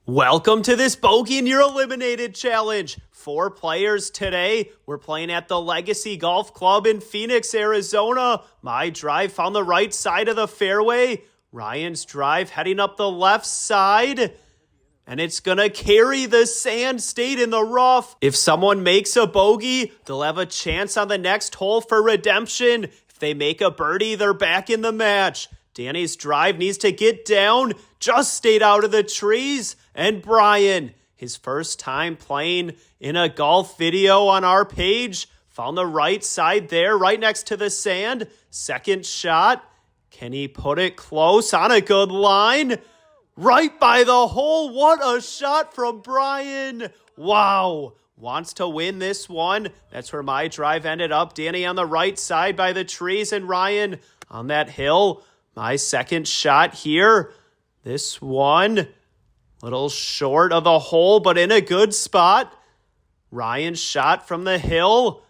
Welcome to this Bogey and You're Eliminated challenge. 4 players today. We're playing at the Legacy Golf Club in Phoenix, Arizona. My drive found the right side of the fairway. Ryan's drive heading up the left side. And it's going to carry the sand, stayed in the rough. If someone makes a bogey, they'll have a chance on the next hole for redemption. If they make a birdie, they're back in the match. Danny's drive needs to get down, just stayed out of the trees. And Brian, his first time playing in a golf video on our page, found the right side there, right next to the sand. Second shot, can he put it close on a good line? Right by the hole, what a shot from Brian. Wow, wants to win this one. That's where my drive ended up. Danny on the right side by the trees and Ryan on that hill. My second shot here. This one, little short of the hole, but in a good spot. Ryan's shot from the hill.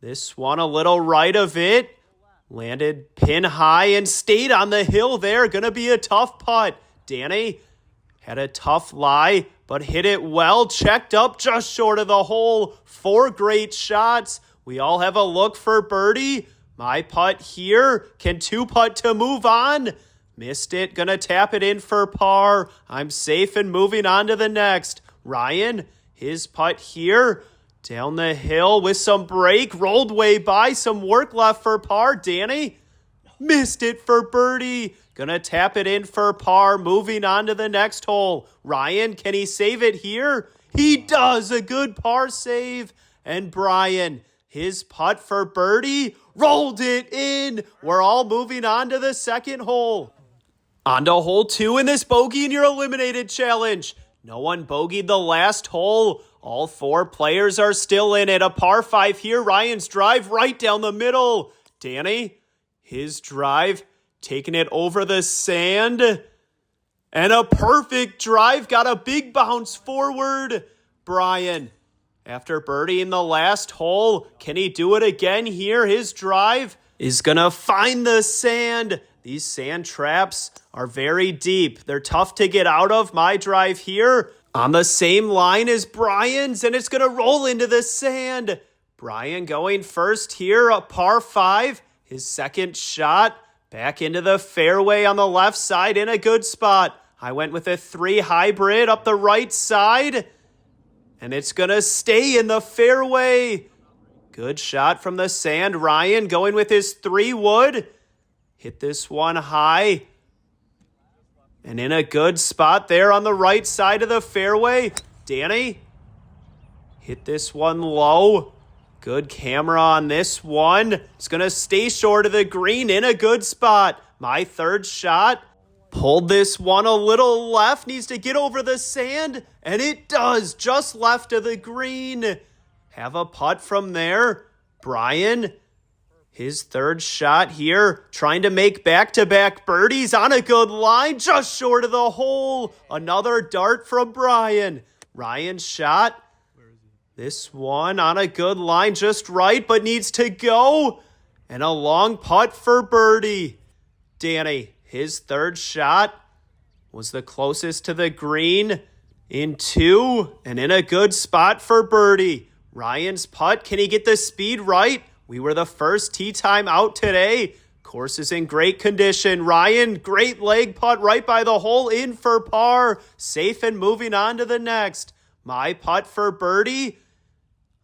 This one a little right of it. Landed pin high and stayed on the hill there. Gonna be a tough putt. Danny had a tough lie, but hit it well. Checked up just short of the hole. 4 great shots. We all have a look for birdie. My putt here. Can 2 putt to move on? Missed it. Gonna tap it in for par. I'm safe and moving on to the next. Ryan, his putt here. Down the hill with some break. Rolled way by. Some work left for par. Danny missed it for birdie. Gonna tap it in for par. Moving on to the next hole. Ryan, can he save it here? He does. A good par save. And Brian, his putt for birdie, rolled it in. We're all moving on to the second hole. On to hole 2 in this Bogey and You're Eliminated challenge. No one bogeyed the last hole. All 4 players are still in it. A par 5 here. Ryan's drive right down the middle. Danny, his drive, taking it over the sand. And a perfect drive. Got a big bounce forward. Brian, after birdieing the last hole, can he do it again here? His drive is going to find the sand. These sand traps are very deep. They're tough to get out of. My drive here on the same line as Brian's, and it's going to roll into the sand. Brian going first here, a par 5. His second shot back into the fairway on the left side in a good spot. I went with a 3 hybrid up the right side. And it's going to stay in the fairway. Good shot from the sand. Ryan going with his 3 wood. Hit this one high. And in a good spot there on the right side of the fairway. Danny hit this one low. Good camera on this one. It's going to stay short of the green in a good spot. My third shot. Pulled this one a little left, needs to get over the sand, and it does, just left of the green. Have a putt from there. Brian, his third shot here, trying to make back-to-back birdies on a good line, just short of the hole. Another dart from Brian. Ryan's shot. This one on a good line, just right, but needs to go. And a long putt for birdie. Danny, his third shot was the closest to the green in 2 and in a good spot for birdie. Ryan's putt, can he get the speed right? We were the first tee time out today. Course is in great condition. Ryan, great leg putt right by the hole, in for par. Safe and moving on to the next. My putt for birdie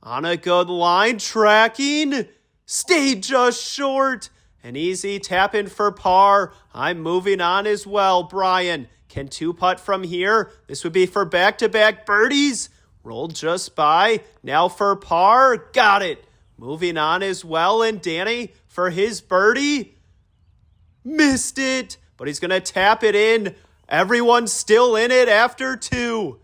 on a good line, tracking, stayed just short. An easy tap in for par. I'm moving on as well. Brian, can 2 putt from here? This would be for back-to-back birdies. Rolled just by. Now for par. Got it. Moving on as well. And Danny for his birdie. Missed it. But he's going to tap it in. Everyone's still in it after 2.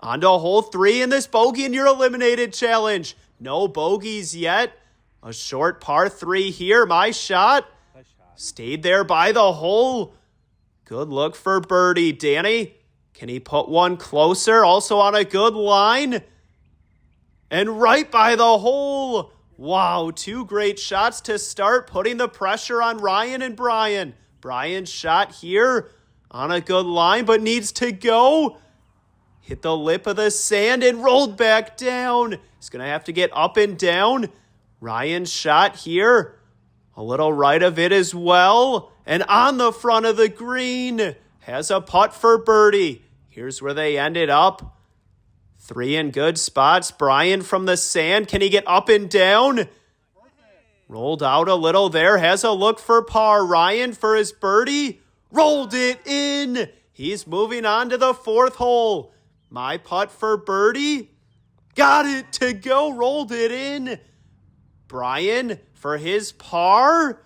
On to hole 3 in this Bogey and You're Eliminated challenge. No bogeys yet. A short par 3 here. My shot stayed there by the hole. Good look for birdie. Danny, can he put one closer? Also on a good line. And right by the hole. Wow, 2 great shots to start, putting the pressure on Ryan and Brian. Brian's shot here on a good line, but needs to go. hit the lip of the sand and rolled back down. He's going to have to get up and down. Ryan's shot here, a little right of it as well. And on the front of the green, has a putt for birdie. Here's where they ended up. 3 in good spots. Brian from the sand. Can he get up and down? Rolled out a little there. Has a look for par. Ryan for his birdie. Rolled it in. He's moving on to the 4th hole. My putt for birdie. Got it to go. Rolled it in. Brian for his par.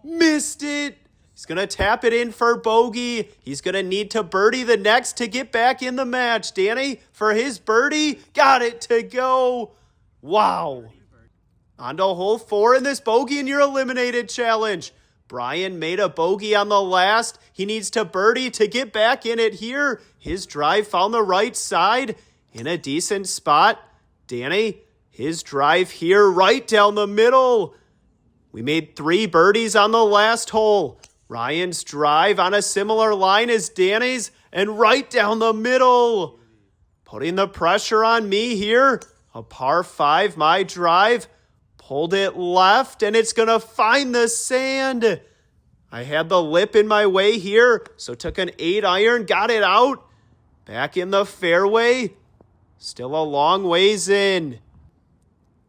Missed it. He's going to tap it in for bogey. He's going to need to birdie the next to get back in the match. Danny for his birdie. Got it to go. Wow. On to hole 4 in this bogey and you're eliminated challenge. Brian made a bogey on the last. He needs to birdie to get back in it here. His drive found the right side in a decent spot. Danny, his drive here right down the middle. We made 3 birdies on the last hole. Ryan's drive on a similar line as Danny's and right down the middle. Putting the pressure on me here. A par 5, my drive. Pulled it left, and it's going to find the sand. I had the lip in my way here, so took an 8-iron, got it out. Back in the fairway. Still a long ways in.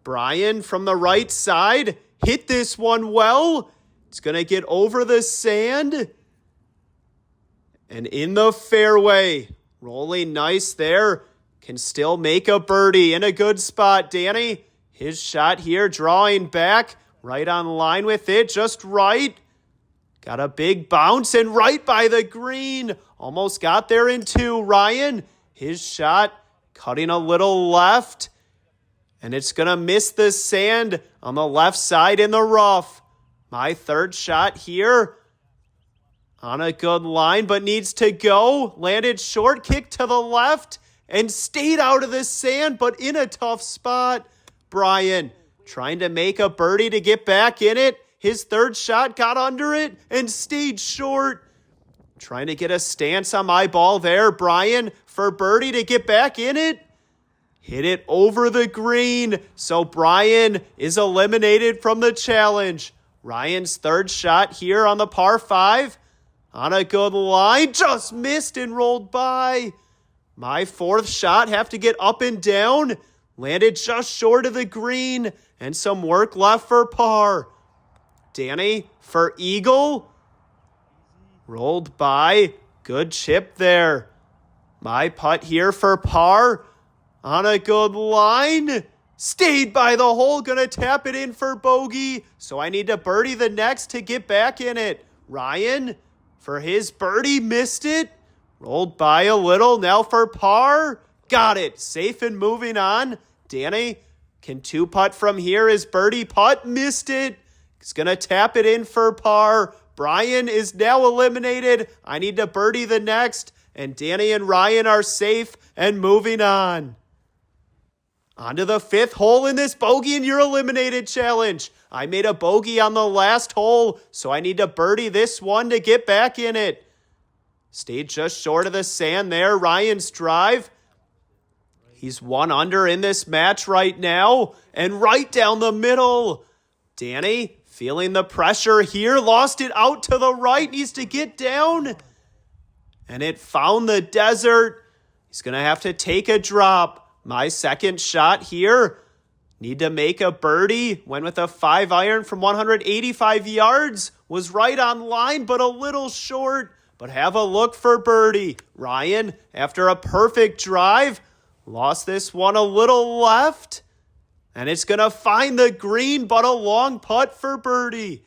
Brian from the right side hit this one well. It's going to get over the sand. And in the fairway. Rolling nice there. Can still make a birdie in a good spot. Danny, his shot here, drawing back, right on line with it, just right. Got a big bounce and right by the green. Almost got there in 2. Ryan, his shot, cutting a little left. And it's going to miss the sand on the left side in the rough. My 3rd shot here. On a good line, but needs to go. Landed short, kick to the left, and stayed out of the sand, but in a tough spot. Brian trying to make a birdie to get back in it. His 3rd shot got under it and stayed short. Trying to get a stance on my ball there. Brian for birdie to get back in it. Hit it over the green. So Brian is eliminated from the challenge. Ryan's 3rd shot here on the par 5. On a good line. Just missed and rolled by. My 4th shot, have to get up and down. Landed just short of the green. And some work left for par. Danny for eagle. Rolled by. Good chip there. My putt here for par. On a good line. Stayed by the hole. Gonna tap it in for bogey. So I need to birdie the next to get back in it. Ryan for his birdie. Missed it. Rolled by a little. Now for par. Got it. Safe and moving on. Danny can 2-putt from here. His birdie putt. Missed it. He's going to tap it in for par. Brian is now eliminated. I need to birdie the next. And Danny and Ryan are safe and moving on. On to the 5th hole in this bogey and you're eliminated challenge. I made a bogey on the last hole, so I need to birdie this one to get back in it. Stayed just short of the sand there. Ryan's drive. He's 1 under in this match right now. And right down the middle. Danny feeling the pressure here. Lost it out to the right. Needs to get down. And it found the desert. He's going to have to take a drop. My 2nd shot here. Need to make a birdie. Went with a 5-iron from 185 yards. Was right on line, but a little short. But have a look for birdie. Ryan, after a perfect drive, lost this one a little left. And it's going to find the green, but a long putt for birdie.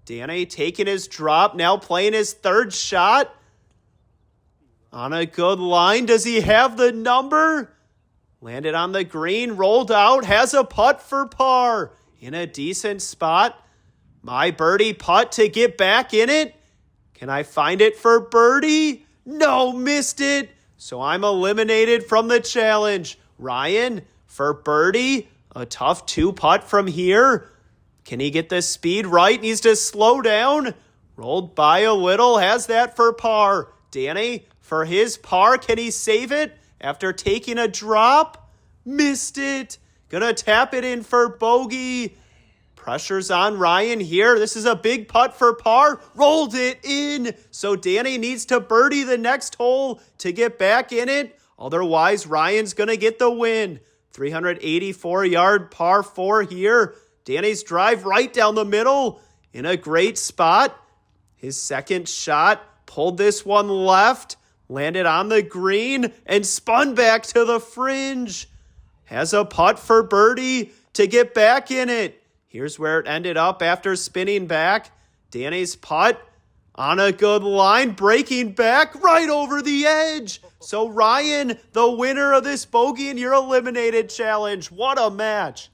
Danny taking his drop, now playing his 3rd shot. On a good line. Does he have the number? Landed on the green, rolled out, has a putt for par. In a decent spot. My birdie putt to get back in it. Can I find it for birdie? No, missed it. So I'm eliminated from the challenge. Ryan for birdie. A tough 2-putt from here. Can he get the speed right? Needs to slow down. Rolled by a little. Has that for par. Danny for his par. Can he save it? after taking a drop. Missed it. Gonna tap it in for bogey. Pressure's on Ryan here. This is a big putt for par. Rolled it in. So Danny needs to birdie the next hole to get back in it. Otherwise, Ryan's going to get the win. 384-yard par 4 here. Danny's drive right down the middle in a great spot. His second shot pulled this one left, landed on the green, and spun back to the fringe. Has a putt for birdie to get back in it. Here's where it ended up after spinning back. Danny's putt on a good line, breaking back right over the edge. So Ryan, the winner of this Bogey and You're Eliminated challenge. What a match.